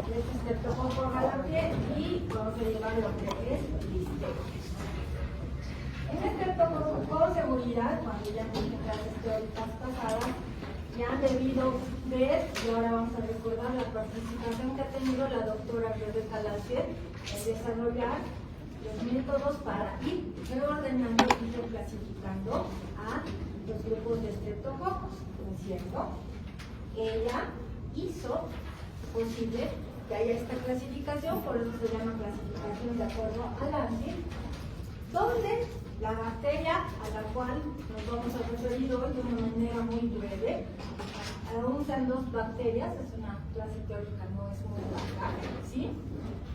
este Streptococcus galardiae y vamos a llevar lo que es listeria. En Streptococcus, con seguridad, cuando ya tienen clases teóricas pasadas, ya han debido ver, y ahora vamos a recordar la participación que ha tenido la doctora Rebeca Lassier en desarrollar los métodos para ir reordenando y reclasificando a los grupos de Streptococcus, ¿no es cierto? Ella hizo posible que haya esta clasificación, por eso se llama clasificación de acuerdo a Lassier, donde la bacteria a la cual nos vamos a referir hoy de una manera muy breve, aún sean dos bacterias, es una clase teórica, no es muy larga, ¿sí?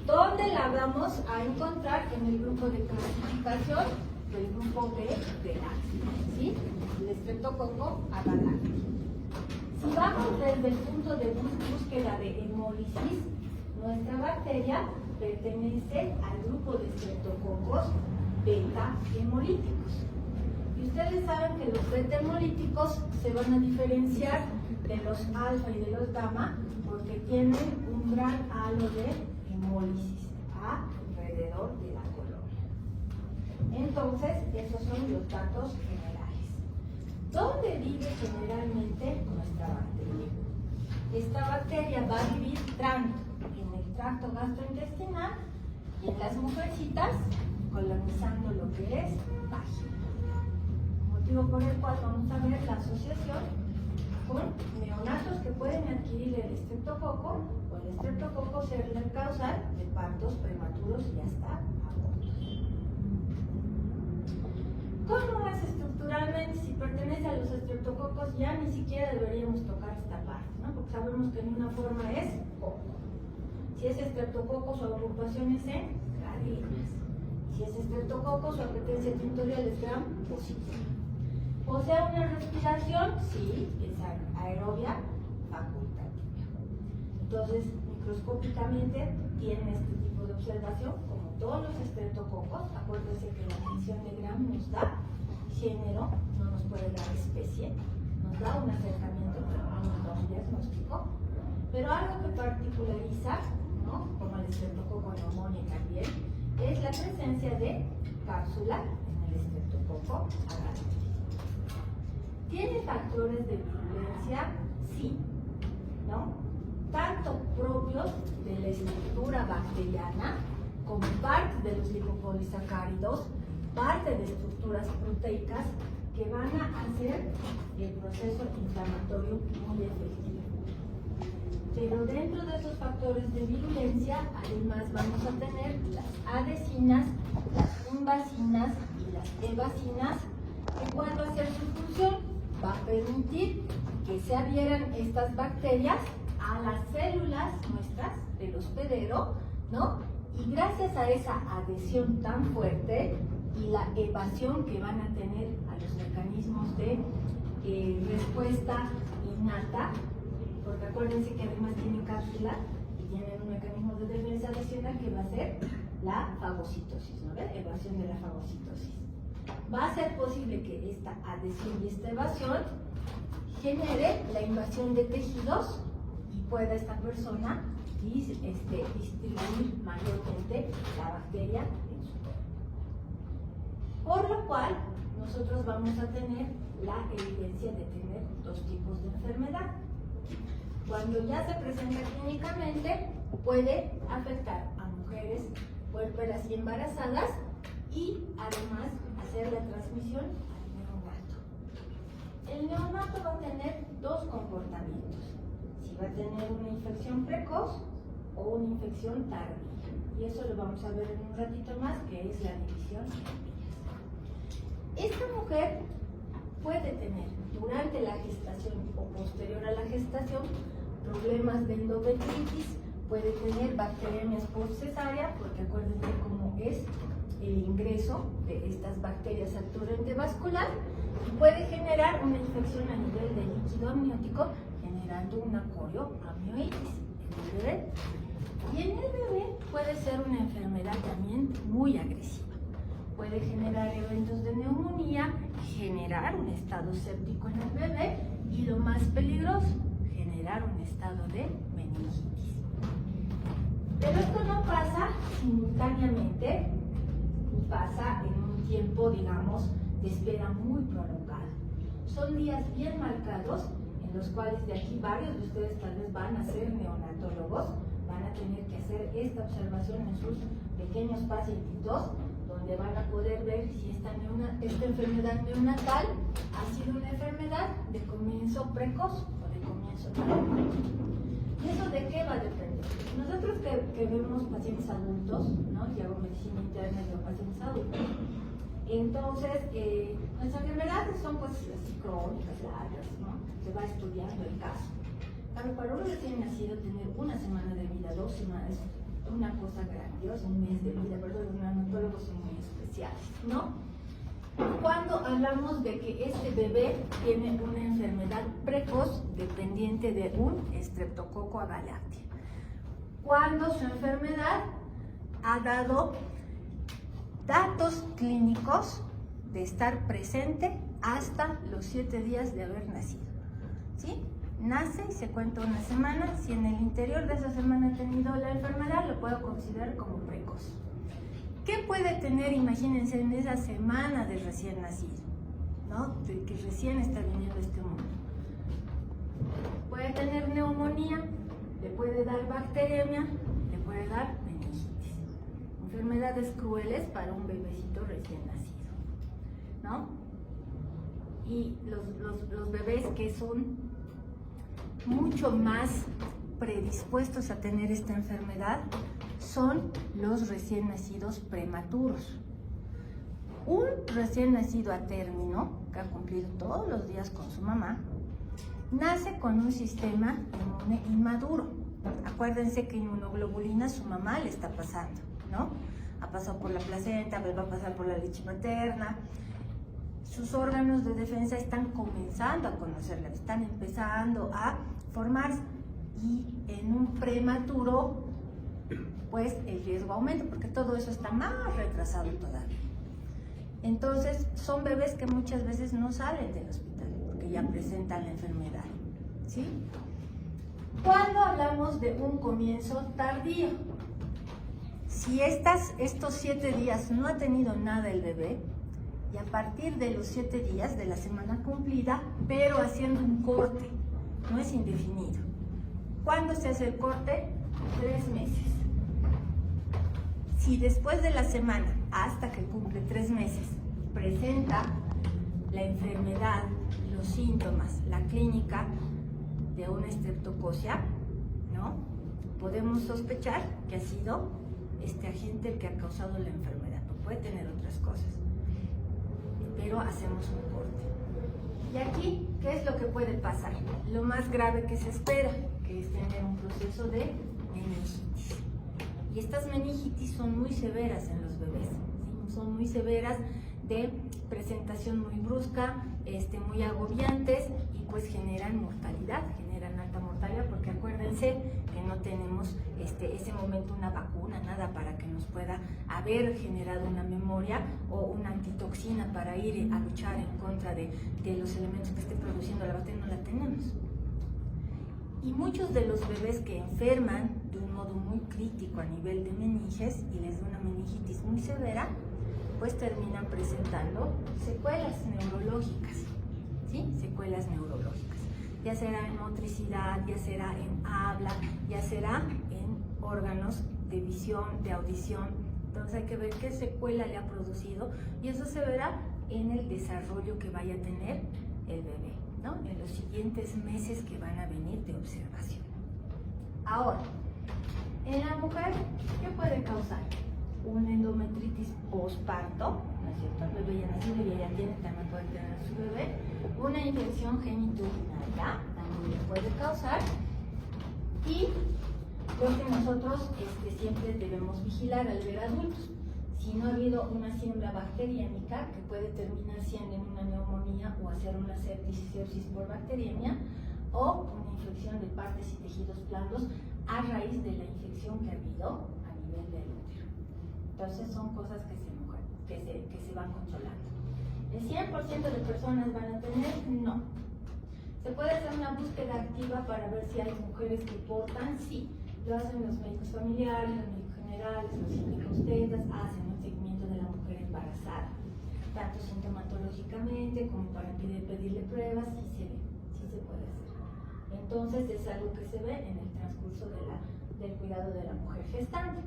¿Dónde la vamos a encontrar? En el grupo de clasificación del grupo B de Lassier, ¿sí? El Streptococcus agalactiae. Si vamos desde el punto de búsqueda de hemólisis, nuestra bacteria pertenece al grupo de Streptococcus beta hemolíticos. Y ustedes saben que los beta hemolíticos se van a diferenciar de los alfa y de los gamma porque tienen un gran halo de hemólisis alrededor de la colonia. Entonces, esos son los datos generales. ¿Dónde vive generalmente nuestra bacteria? Esta bacteria va a vivir tanto en el tracto gastrointestinal y en las mujercitas colonizando lo que es vagina. Motivo por el cual vamos a ver la asociación con neonatos que pueden adquirir el estreptococo o el estreptococo ser la causal de partos prematuros y hasta abortos. ¿Cómo es estructuralmente? Si pertenece a los estreptococos ya ni siquiera deberíamos tocar esta parte, ¿no? Porque sabemos que en una forma es coco. Si es estreptococo, su agrupación es en gradíneas. Si es estreptococo, su apetencia tintorial es gram positiva. ¿Posee una respiración? Sí, es aerobia facultativa. Entonces, microscópicamente tiene este tipo de observación, como todos los estreptococos. Acuérdense que la medición de gram nos da género, no nos puede dar especie, nos da un acercamiento, pero no nos da un diagnóstico. Pero algo que particulariza, ¿no? Como el estreptococo neumonía también, es la presencia de cápsula en el Streptococcus agalactiae. ¿Tiene factores de virulencia? Sí, ¿no? Tanto propios de la estructura bacteriana como parte de los lipopolisacáridos, parte de estructuras proteicas que van a hacer el proceso inflamatorio muy efectivo. Pero dentro de esos factores de virulencia, además vamos a tener las adhesinas, las invasinas y las evacinas, que cuando hacer su función va a permitir que se adhieran estas bacterias a las células nuestras del hospedero, ¿no? Y gracias a esa adhesión tan fuerte y la evasión que van a tener a los mecanismos de respuesta innata, porque acuérdense que además tienen cápsula y tienen un mecanismo de defensa adicional que va a ser la fagocitosis, ¿no ven? Evasión de la fagocitosis. Va a ser posible que esta adhesión y esta evasión genere la invasión de tejidos y pueda esta persona distribuir mayormente la bacteria en su cuerpo. Por lo cual, nosotros vamos a tener la evidencia de tener dos tipos de enfermedad. Cuando ya se presenta clínicamente, puede afectar a mujeres puérperas y embarazadas y además hacer la transmisión al neonato. El neonato va a tener dos comportamientos. Si va a tener una infección precoz o una infección tardía. Y eso lo vamos a ver en un ratito más, que es la división en vías. Esta mujer puede tener durante la gestación o posterior a la gestación problemas de endometritis, puede tener bacteriemias por cesárea, porque acuérdense cómo es el ingreso de estas bacterias al torrente vascular, y puede generar una infección a nivel del líquido amniótico, generando una corioamioitis en el bebé. Y en el bebé puede ser una enfermedad también muy agresiva. Puede generar eventos de neumonía, generar un estado séptico en el bebé y lo más peligroso, generar un estado de meningitis. Pero esto no pasa simultáneamente, pasa en un tiempo, digamos, de espera muy prolongado. Son días bien marcados en los cuales de aquí varios de ustedes tal vez van a ser neonatólogos, van a tener que hacer esta observación en sus pequeños pacientitos, donde van a poder ver si esta enfermedad neonatal ha sido una enfermedad de comienzo precoz o de comienzo tardío. ¿Y eso de qué va a depender? Nosotros que vemos pacientes adultos, ¿no? Yo hago medicina interna de pacientes adultos, entonces nuestras enfermedades son pues así crónicas, largas, ¿no? Se va estudiando el caso. Claro, para un recién nacido tener una semana de vida, 2 semanas, es una cosa grandiosa, un mes de vida, ¿verdad? Los neonatólogos son muy especiales, ¿no? Cuando hablamos de que este bebé tiene una enfermedad precoz dependiente de un Streptococcus agalactiae, cuando su enfermedad ha dado datos clínicos de estar presente hasta los 7 días de haber nacido, ¿sí? Nace y se cuenta una semana. Si en el interior de esa semana ha tenido la enfermedad, lo puedo considerar como precoz. ¿Qué puede tener, imagínense, en esa semana de recién nacido, ¿no? De que recién está viniendo a este mundo? Puede tener neumonía, le puede dar bacteriemia, le puede dar meningitis. Enfermedades crueles para un bebecito recién nacido, ¿no? Y los bebés que son mucho más predispuestos a tener esta enfermedad son los recién nacidos prematuros. Un recién nacido a término, que ha cumplido todos los días con su mamá, nace con un sistema inmune inmaduro. Acuérdense que inmunoglobulina su mamá le está pasando, ¿no? Ha pasado por la placenta, va a pasar por la leche materna. Sus órganos de defensa están comenzando a conocerla, están empezando a formarse, y en un prematuro pues el riesgo aumenta porque todo eso está más retrasado todavía. Entonces son bebés que muchas veces no salen del hospital porque ya presentan la enfermedad, ¿sí? Cuando hablamos de un comienzo tardío, si estos 7 días no ha tenido nada el bebé, y a partir de los 7 días de la semana cumplida, pero haciendo un corte, no es indefinido. ¿Cuándo se hace el corte? 3 meses. Si después de la semana, hasta que cumple 3 meses, presenta la enfermedad, los síntomas, la clínica de una estreptococia, ¿no? Podemos sospechar que ha sido este agente el que ha causado la enfermedad. No puede tener otras cosas, pero hacemos un corte. Y aquí, ¿qué es lo que puede pasar? Lo más grave que se espera, que es tener un proceso de meningitis. Y estas meningitis son muy severas en los bebés, ¿sí? Son muy severas, de presentación muy brusca, muy agobiantes, y pues generan mortalidad, generan alta mortalidad, porque acuérdense que no tenemos ese momento una vacuna, nada para que nos pueda haber generado una memoria o una antitoxina para ir a luchar en contra de los elementos que esté produciendo la bacteria, no la tenemos. Y muchos de los bebés que enferman de un modo muy crítico a nivel de meninges y les da una meningitis muy severa, pues terminan presentando secuelas neurológicas, ¿sí? Secuelas neurológicas. Ya será en motricidad, ya será en habla, ya será en órganos de visión, de audición. Entonces hay que ver qué secuela le ha producido, y eso se verá en el desarrollo que vaya a tener el bebé, ¿no? En los siguientes meses que van a venir de observación. Ahora, en la mujer, ¿qué puede causar? Una endometritis postparto, ¿no es cierto? El bebé ya nacido y ella tiene, también puede tener a su bebé. Una infección genitourinaria también le puede causar. Y lo que nosotros siempre debemos vigilar al ver adultos. Si no ha habido una siembra bacteriémica, que puede terminar siendo en una neumonía o hacer una sepsis por bacteriemia, o una infección de partes y tejidos blandos a raíz de la infección que ha habido a nivel del útero. Entonces son cosas que se van controlando. ¿El 100% de personas van a tener? No. ¿Se puede hacer una búsqueda activa para ver si hay mujeres que portan? Sí. lo hacen los médicos familiares, los médicos generales, los ginecobstetras, hacen un seguimiento de la mujer embarazada, tanto sintomatológicamente como para pedirle pruebas, sí se puede hacer. Entonces es algo que se ve en el transcurso del cuidado de la mujer gestante.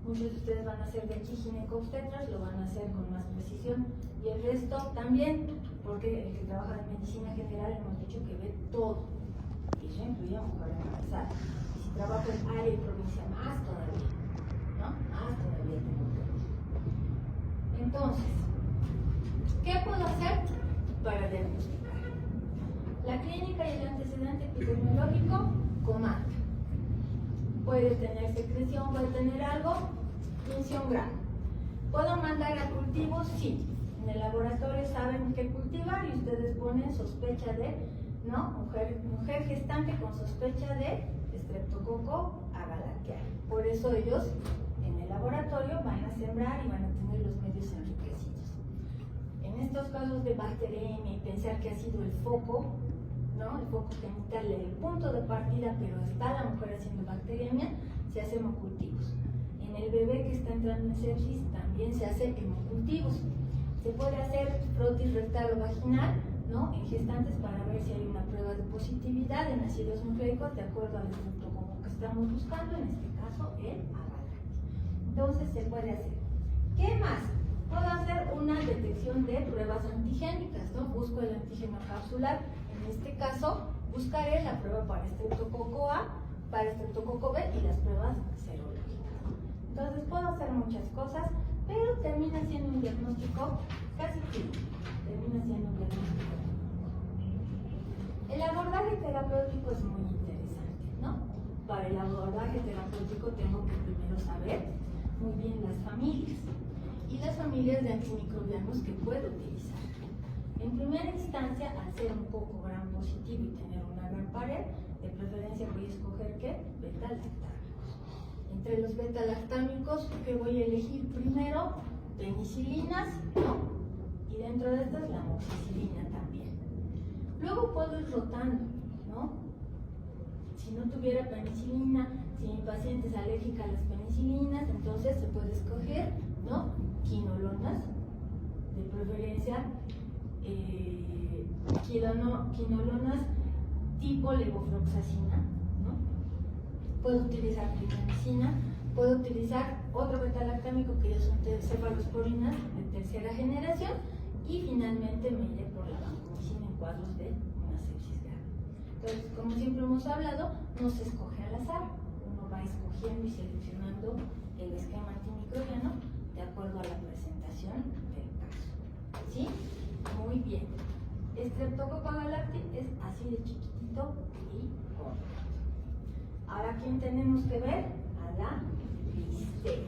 Muchos de ustedes van a hacer de aquí ginecobstetras, lo van a hacer con más precisión, y el resto también, porque el que trabaja en medicina general hemos dicho que ve todo, y eso incluye a mujer embarazada. Y si trabajo en área y provincia, más todavía, ¿no? Más todavía tengo que ver. Entonces, ¿qué puedo hacer para diagnosticar? La clínica y el antecedente epidemiológico comanda. Puede tener secreción, puede tener algo, tinción grave. ¿Puedo mandar a cultivos? Sí. En el laboratorio saben qué cultivar y ustedes ponen sospecha de, ¿no? Mujer gestante con sospecha de Streptococcus agalactiae. Por eso ellos en el laboratorio van a sembrar y van a tener los medios enriquecidos. En estos casos de bacteriemia y pensar que ha sido el foco, ¿no? El foco genital, el punto de partida, pero está la mujer haciendo bacteriemia, se hacen hemocultivos. En el bebé que está entrando en sepsis también se hace hemocultivos. Se puede hacer frotis rectal o vaginal, ¿no? En gestantes para ver si hay una prueba de positividad en ácidos nucleicos de acuerdo al estreptococo que estamos buscando, en este caso el agalactiae. Entonces se puede hacer. ¿Qué más? Puedo hacer una detección de pruebas antigénicas, ¿no? Busco el antígeno capsular. En este caso, buscaré la prueba para Streptococcus A, para Streptococcus B y las pruebas serológicas. Entonces, puedo hacer muchas cosas, pero termina siendo un diagnóstico casi clínico. Termina siendo un diagnóstico clínico. El abordaje terapéutico es muy interesante, ¿no? Para el abordaje terapéutico tengo que primero saber muy bien las familias y las familias de antimicrobianos que puedo utilizar. En primera instancia, al ser un poco gram positivo y tener una gran pared, de preferencia voy a escoger ¿qué? Beta-lactámicos. Entre los beta-lactámicos, ¿qué voy a elegir primero? Penicilinas, ¿no? Y dentro de estas la amoxicilina también. Luego puedo ir rotando, ¿no? Si no tuviera penicilina, si mi paciente es alérgica a las penicilinas, entonces se puede escoger, ¿no? Quinolonas, de preferencia quinolonas tipo levofloxacina, ¿no? Puedo utilizar clindamicina, puedo utilizar otro beta-lactámico que ya son cefalosporinas de tercera generación, y finalmente me iré por la vancomicina en cuadros de una sepsis grave. Entonces, como siempre hemos hablado, no se escoge al azar, uno va escogiendo y seleccionando el esquema antimicrobiano de acuerdo a la presentación del caso. ¿Sí? Muy bien. Streptococcus agalactiae es así de chiquitito y corto. Ahora, ¿quién tenemos que ver? A la listeria.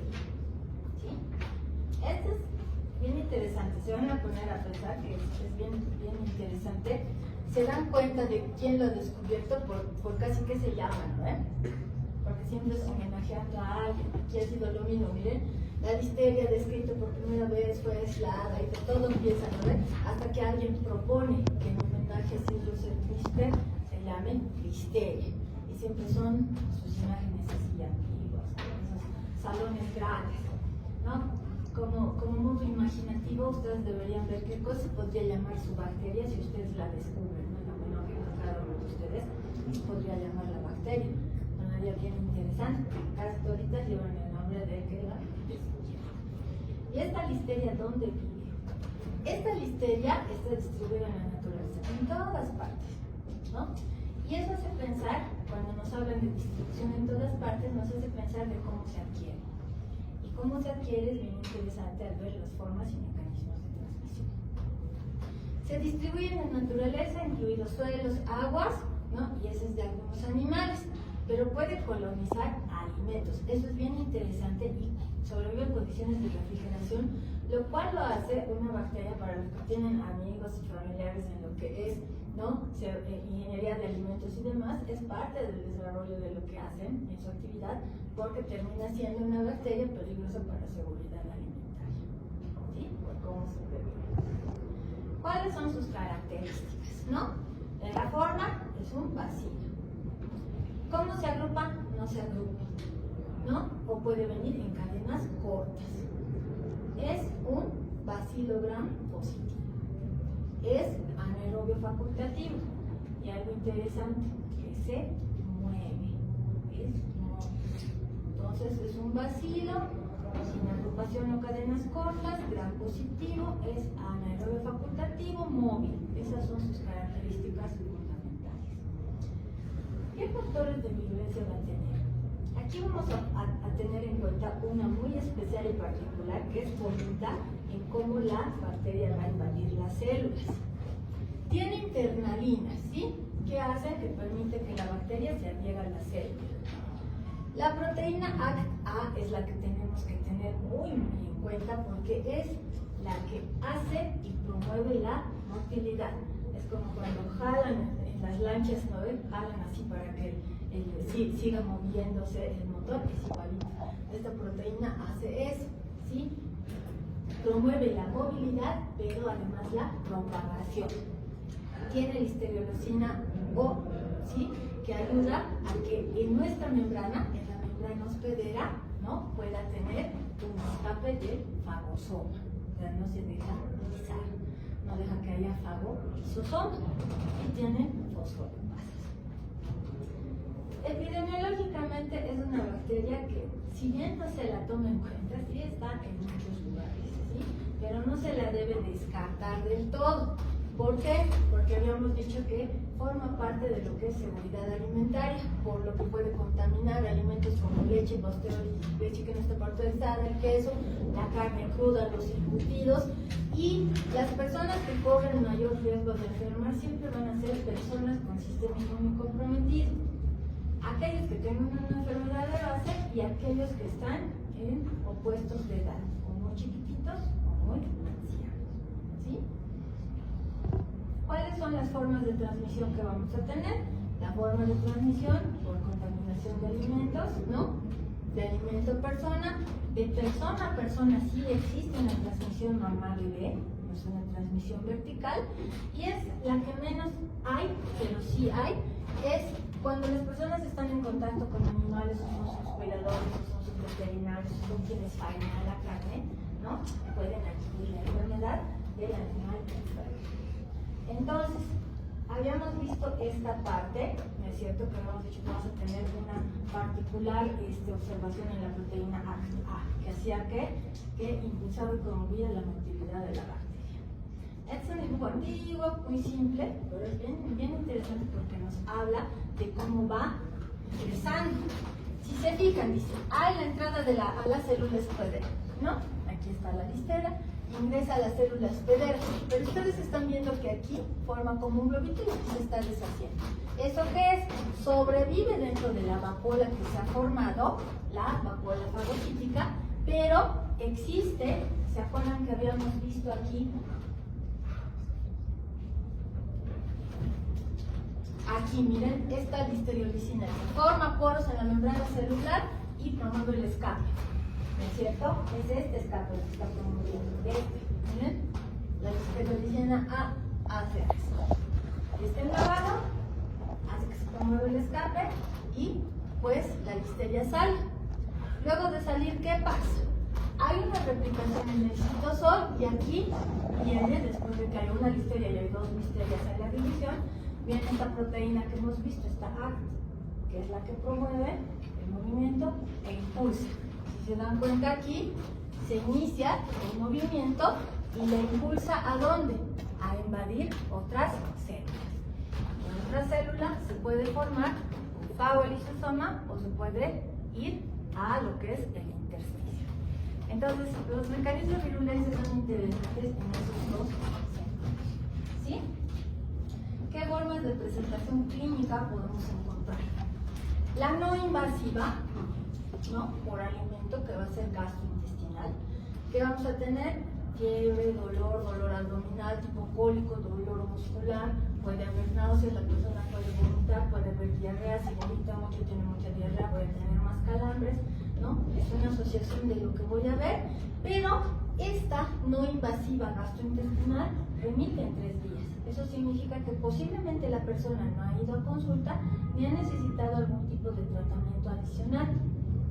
¿Sí? Esto es bien interesante. Se van a poner a pensar que es bien interesante. Se dan cuenta de quién lo ha descubierto por casi que se llama, ¿no? Porque siempre es homenajeando a alguien. Aquí ha sido lo mismo, miren. La listeria descrita por primera vez fue aislada y de todo empieza, ¿no? Hasta que alguien propone que en homenaje a Silvio Lister se llame listeria. Y siempre son sus imágenes así antiguas, esos salones grandes, ¿no? Como modo imaginativo, ustedes deberían ver qué cosa podría llamar su bacteria si ustedes la descubren, ¿no? La menor que cada uno de ustedes podría llamar la bacteria. Sonaría bien interesante. Casi toditas llevan el nombre de que la descubrieron. ¿Y esta listeria dónde vive? Esta listeria está distribuida en la naturaleza, en todas partes, ¿no? Y eso hace pensar, cuando nos hablan de distribución en todas partes, nos hace pensar de cómo se adquiere. Y cómo se adquiere es bien interesante al ver las formas y mecanismos de transmisión. Se distribuyen en la naturaleza, incluidos suelos, aguas, ¿no? Y eso es de algunos animales, pero puede colonizar alimentos. Eso es bien interesante y sobrevive en condiciones de refrigeración, lo cual lo hace una bacteria para los que tienen amigos y familiares en lo que es, ¿no? Ingeniería de alimentos y demás, es parte del desarrollo de lo que hacen en su actividad, porque termina siendo una bacteria peligrosa para la seguridad alimentaria. ¿Sí? Por cómo se bebe. ¿Cuáles son sus características? ¿No? En la forma es un vacío. ¿Cómo se agrupan? No se agrupan. ¿no? O puede venir en cadenas cortas. Es un bacilo gram positivo. Es anaerobio facultativo. Y algo interesante, que se mueve. Entonces es un bacilo sin agrupación o cadenas cortas, gram positivo, es anaerobio facultativo, móvil. Esas son sus características fundamentales. ¿Qué factores de virulencia va a tener? Aquí vamos a tener en cuenta una muy especial y particular, que es bonita en cómo la bacteria va a invadir las células. Tiene internalinas, ¿sí? ¿Qué hace? Que permite que la bacteria se adhiera a la célula. La proteína ACT-A es la que tenemos que tener muy en cuenta porque es la que hace y promueve la motilidad. Es como cuando jalan en las lanchas, ¿no ven? Jalan así para que siga moviéndose el motor, es igualito. Esta proteína hace eso, ¿sí? Promueve la movilidad, pero además la propagación. Tiene listeriolosina O, ¿sí? Que ayuda a que en nuestra membrana, en la membrana hospedera, ¿no? Pueda tener un escape del fagosoma. O sea, no se deja pisar, no deja que haya fagosoma y tiene fosfolipases. Epidemiológicamente es una bacteria que, si bien no se la toma en cuenta, sí está en muchos lugares, ¿sí? Pero no se la debe descartar del todo. ¿Por qué? Porque habíamos dicho que forma parte de lo que es seguridad alimentaria, por lo que puede contaminar alimentos como leche, leche que no está pasteurizada, el queso, la carne cruda, los embutidos, y las personas que corren mayor riesgo de enfermar siempre van a ser personas con sistema inmune comprometido. Aquellos que tengan una enfermedad de base y aquellos que están en opuestos de edad, o muy chiquititos o muy ancianos, ¿sí? ¿Cuáles son las formas de transmisión que vamos a tener? La forma de transmisión por contaminación de alimentos, ¿no? De alimento a persona, de persona a persona sí existe una transmisión mamá-bebé, no es una transmisión vertical, y es la que menos hay, pero sí hay, es cuando las personas están en contacto con animales, o son sus cuidadores, o son sus veterinarios, o son quienes faenan la carne, ¿no? Pueden adquirir la enfermedad del animal enfermo. Entonces, habíamos visto esta parte, ¿no es cierto? Que habíamos dicho que vamos a tener una particular observación en la proteína ACT-A, que hacía que impulsaba y promovía la motilidad de la bacteria. Este es un dibujo antiguo, muy simple, pero es bien interesante porque nos habla de cómo va ingresando. Si se fijan, dice, hay la entrada a la célula hospedera, ¿no? Aquí está la listera, ingresa a las células hospederas, pero ustedes están viendo que aquí forma como un globito y aquí se está deshaciendo. ¿Eso qué es? Sobrevive dentro de la vacuola que se ha formado, la vacuola fagocítica, pero existe, ¿se acuerdan que habíamos visto aquí? Aquí, miren, esta listeriolizina forma poros en la membrana celular y promueve el escape. ¿No es cierto? Es este escape que está promoviendo. Miren, la listeriolizina A hace esto. Este lavado hace que se promueva el escape y pues la listeria sale. Luego de salir, ¿qué pasa? Hay una replicación en el citosol y aquí viene, después de que hay una listeria y hay dos listerias en la división, viene esta proteína que hemos visto, esta ACT, que es la que promueve el movimiento e impulsa. Si se dan cuenta aquí, se inicia el movimiento y le impulsa ¿a dónde? A invadir otras células. En otra célula se puede formar un fagolisosoma o se puede ir a lo que es el intersticio. Entonces, los mecanismos virulenses son interesantes en esos dos centros. ¿Sí? ¿Qué formas de presentación clínica podemos encontrar? La no invasiva, ¿no? Por alimento, que va a ser gastrointestinal, que vamos a tener fiebre, dolor abdominal, tipo cólico, dolor muscular, puede haber náuseas, la persona puede vomitar, puede haber diarrea, si vomita mucho, tiene mucha diarrea, puede tener más calambres, ¿no? Es una asociación de lo que voy a ver, pero esta no invasiva gastrointestinal remite en 3 días. Eso significa que posiblemente la persona no ha ido a consulta ni ha necesitado algún tipo de tratamiento adicional,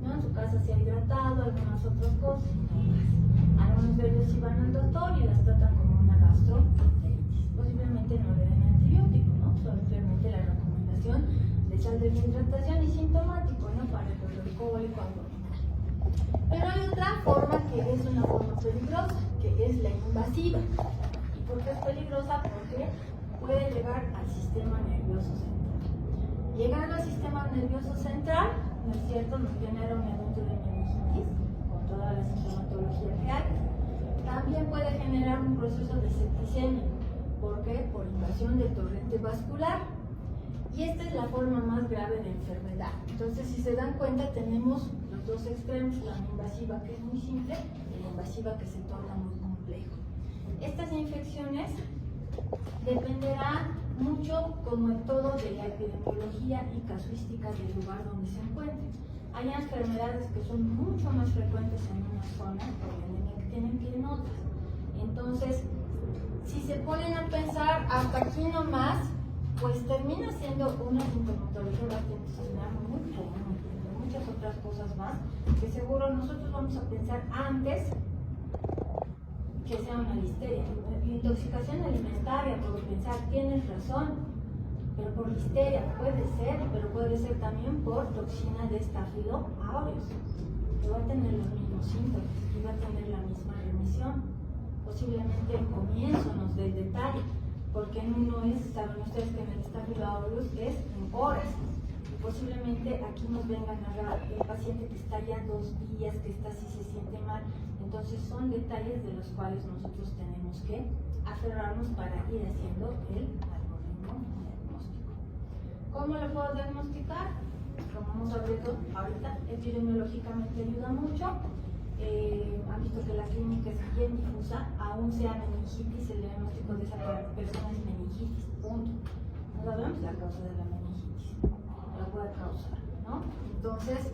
¿no? En su caso casa se ha hidratado, algunas otras cosas y no más. Algunos de ellos sí van al doctor y las tratan como una gastroenteritis. Posiblemente no le den antibiótico, ¿no? Simplemente la recomendación de sal de hidratación y sintomático, ¿no? Para el dolor cólico abdominal. Pero hay otra forma que es una forma peligrosa, que es la invasiva. ¿Y por qué es peligrosa? Porque puede llegar al sistema nervioso central. Llegando al sistema nervioso central, ¿no es cierto?, nos genera un evento de meningitis con toda la sintomatología que hay. También puede generar un proceso de septicemia. ¿Por qué? Por invasión del torrente vascular. Y esta es la forma más grave de enfermedad. Entonces, si se dan cuenta, tenemos los dos extremos, la invasiva que es muy simple y la invasiva que se torna muy complejo. Estas infecciones dependerán mucho, como en todo, de la epidemiología y casuística del lugar donde se encuentren. Hay enfermedades que son mucho más frecuentes en una zona que tienen que en otras. Entonces, si se ponen a pensar hasta aquí nomás, pues termina siendo una sintomatología gastrointestinal muy común, entre muchas otras cosas más, que seguro nosotros vamos a pensar antes que sea una listeria. Intoxicación alimentaria, por pensar, tienes razón, pero por listeria puede ser, pero puede ser también por toxina de Staphylo aureus, que va a tener los mismos síntomas y va a tener la misma remisión. Posiblemente el comienzo nos dé el detalle, porque en uno es, saben ustedes que en el Staphylo aureus es en horas, y posiblemente aquí nos vengan a narrar el paciente que está ya 2 días, que está así, se siente mal. Entonces son detalles de los cuales nosotros tenemos que aferrarnos para ir haciendo el algoritmo diagnóstico. ¿Cómo lo puedo diagnosticar? Como hemos hablado ahorita, epidemiológicamente ayuda mucho. Han visto que la clínica es bien difusa, aún sea meningitis, el diagnóstico de esa persona es meningitis, punto. No sabemos la causa de la meningitis, la puede causar, ¿no? Entonces,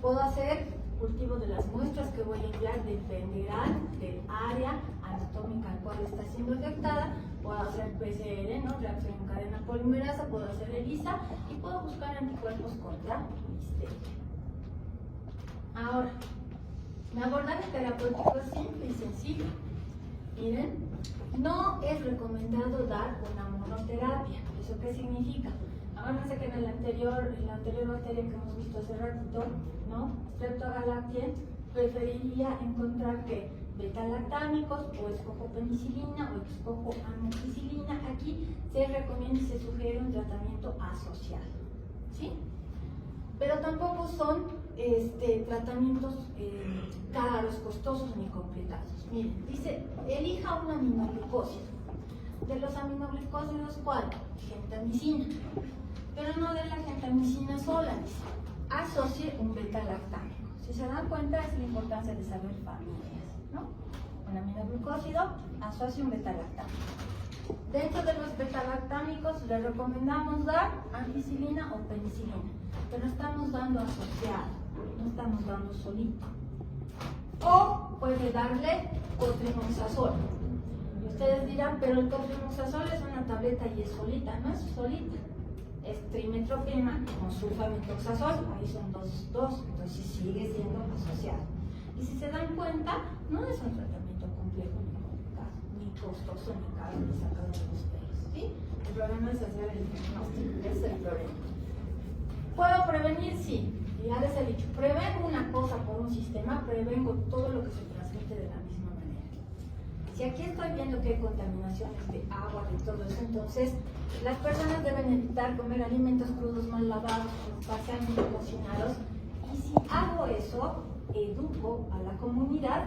puedo hacer cultivo de las muestras que voy a enviar, dependerá del área anatómica al cual está siendo afectada. Puedo hacer PCR, ¿no?, reacción en cadena polimerasa, puedo hacer ELISA y puedo buscar anticuerpos contra listeria. Ahora, mi abordaje terapéutico es simple y sencillo. Miren, no es recomendado dar una monoterapia. ¿Eso qué significa? Acuérdense que en la anterior bacteria que hemos visto hace ratito, ¿no?, Streptogalactiae, preferiría encontrar que beta-lactámicos, o escojo penicilina o escojo amoxicilina. Aquí se recomienda y se sugiere un tratamiento asociado, ¿sí? Pero tampoco son tratamientos caros, costosos ni complicados. Miren, dice, elija un aminoglucósido. De los aminoglucósidos, ¿cuál? Gentamicina. Pero no de la gentamicina sola, dice, asocie un beta-lactámico. Si se dan cuenta, es la importancia de saber familias, ¿no? Un aminoglucósido asocia un beta-lactámico. Dentro de los beta-lactámicos le recomendamos dar ampicilina o penicilina, pero estamos dando asociado, no estamos dando solito. O puede darle cotrimoxazol. Y ustedes dirán, pero el cotrimoxazol es una tableta y es solita. No es solita, es trimetoprim con sulfamethoxazol, ahí son dos, entonces sigue siendo asociado. Y si se dan cuenta, no es un tratamiento complejo ni complicado, ni costoso, ni caro, ni sacado de los pelos, ¿sí? El problema es hacer el diagnóstico, ese es el problema. ¿Puedo prevenir? Sí. Y ya les he dicho, prevengo una cosa por un sistema, prevengo todo lo que se transmite de la misma manera. Si aquí estoy viendo que hay contaminaciones de agua, de todo eso, entonces las personas deben evitar comer alimentos crudos, mal lavados, parcialmente cocinados. Y si hago eso, educo a la comunidad,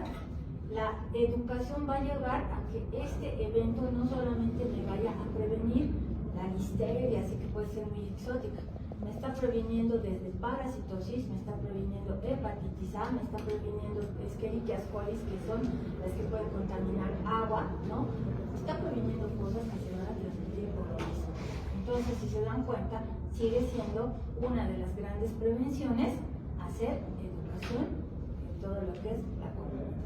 la educación va a llevar a que este evento no solamente me vaya a prevenir la listeria, así que puede ser muy exótica, me está previniendo desde parasitosis, me está previniendo hepatitis A, me está previniendo Escherichia coli, que son las que pueden contaminar agua, ¿no? Me está previniendo cosas que se van a transmitir por lo mismo. Entonces, si se dan cuenta, sigue siendo una de las grandes prevenciones hacer educación en todo lo que es la comunidad.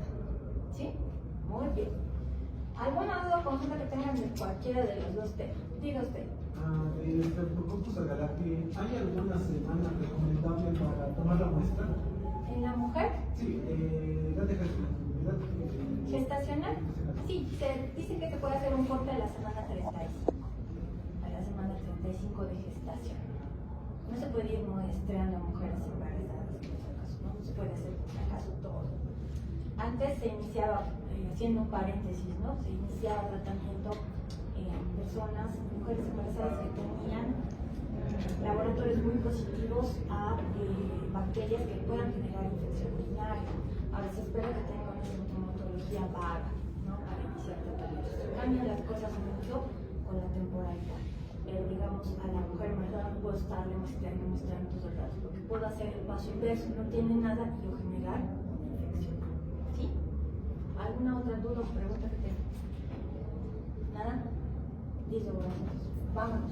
¿Sí? Muy bien. ¿Alguna duda o consulta que tengan de cualquiera de los dos temas? Diga usted. El Streptococcus agalactiae, ¿hay alguna semana recomendable para tomar la muestra? En la mujer? Sí, edad de ¿Gestacional? Sí, se dice que se puede hacer un corte a la semana 35, a la semana 35 de gestación. No se puede ir muestreando a mujeres embarazadas, por si acaso, ¿no? No se puede hacer por si acaso todo. Antes se iniciaba, haciendo un paréntesis, ¿no? Se iniciaba tratamiento en personas, mujeres embarazadas que tenían laboratorios muy positivos a bacterias que puedan generar infección urinaria. Ahora se espera que tengan una sintomatología vaga, ¿no? Para iniciar tratamientos. Cambian las cosas mucho con la temporalidad. Pero digamos, a la mujer embarazada no puedo estarle mostrando todos los datos. Lo que puedo hacer es el paso inverso, no tiene nada y yo generar una infección. ¿Sí? ¿Alguna otra duda o pregunta que tenga? ¿Nada? Listo, bueno, vámonos.